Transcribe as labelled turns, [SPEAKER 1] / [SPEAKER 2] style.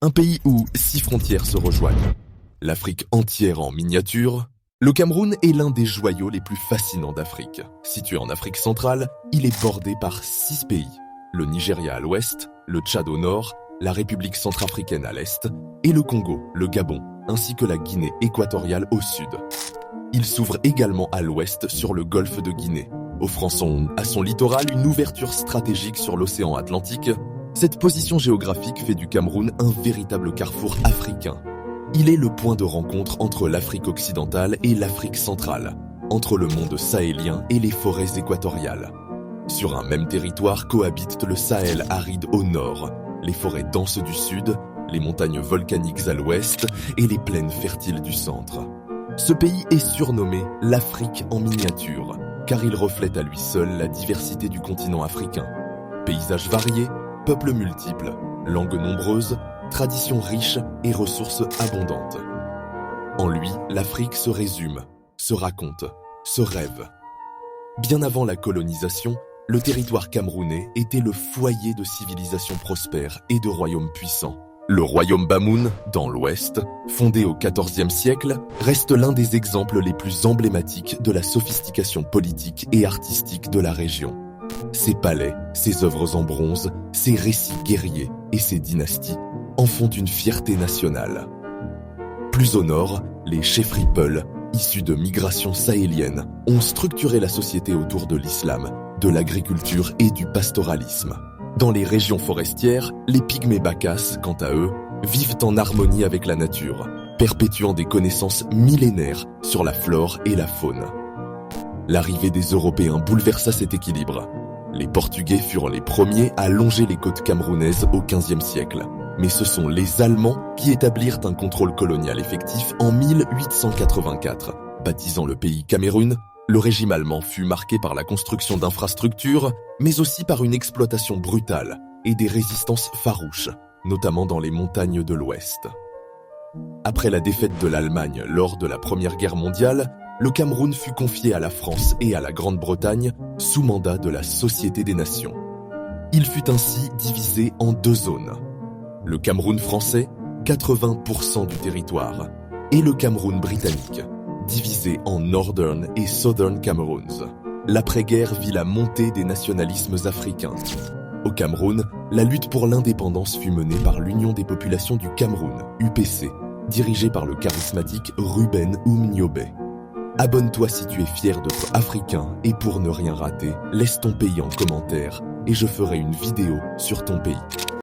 [SPEAKER 1] Un pays où 6 frontières se rejoignent. L'Afrique entière en miniature. Le Cameroun est l'un des joyaux les plus fascinants d'Afrique. Situé en Afrique centrale, il est bordé par 6 pays. Le Nigeria à l'ouest, le Tchad au nord, la République centrafricaine à l'est, et le Congo, le Gabon, ainsi que la Guinée équatoriale au sud. Il s'ouvre également à l'ouest sur le golfe de Guinée, offrant à son littoral une ouverture stratégique sur l'océan Atlantique. Cette position géographique fait du Cameroun un véritable carrefour africain. Il est le point de rencontre entre l'Afrique occidentale et l'Afrique centrale, entre le monde sahélien et les forêts équatoriales. Sur un même territoire cohabitent le Sahel aride au nord, les forêts denses du sud, les montagnes volcaniques à l'ouest et les plaines fertiles du centre. Ce pays est surnommé l'Afrique en miniature, car il reflète à lui seul la diversité du continent africain. Paysages variés, peuples multiples, langues nombreuses, traditions riches et ressources abondantes. En lui, l'Afrique se résume, se raconte, se rêve. Bien avant la colonisation, le territoire camerounais était le foyer de civilisations prospères et de royaumes puissants. Le royaume Bamoun, dans l'ouest, fondé au XIVe siècle, reste l'un des exemples les plus emblématiques de la sophistication politique et artistique de la région. Ses palais, ses œuvres en bronze, ses récits guerriers et ses dynasties en font une fierté nationale. Plus au nord, les chefferies Peul, issus de migrations sahéliennes, ont structuré la société autour de l'islam, de l'agriculture et du pastoralisme. Dans les régions forestières, les pygmées Bakas, quant à eux, vivent en harmonie avec la nature, perpétuant des connaissances millénaires sur la flore et la faune. L'arrivée des Européens bouleversa cet équilibre. Les Portugais furent les premiers à longer les côtes camerounaises au XVe siècle. Mais ce sont les Allemands qui établirent un contrôle colonial effectif en 1884. Baptisant le pays Cameroun, le régime allemand fut marqué par la construction d'infrastructures, mais aussi par une exploitation brutale et des résistances farouches, notamment dans les montagnes de l'Ouest. Après la défaite de l'Allemagne lors de la Première Guerre mondiale, le Cameroun fut confié à la France et à la Grande-Bretagne sous mandat de la Société des Nations. Il fut ainsi divisé en 2 zones. Le Cameroun français, 80% du territoire, et le Cameroun britannique, divisé en Northern et Southern Cameroons. L'après-guerre vit la montée des nationalismes africains. Au Cameroun, la lutte pour l'indépendance fut menée par l'Union des populations du Cameroun, UPC, dirigée par le charismatique Ruben Oumniobé. Abonne-toi si tu es fier d'être africain et pour ne rien rater, laisse ton pays en commentaire et je ferai une vidéo sur ton pays.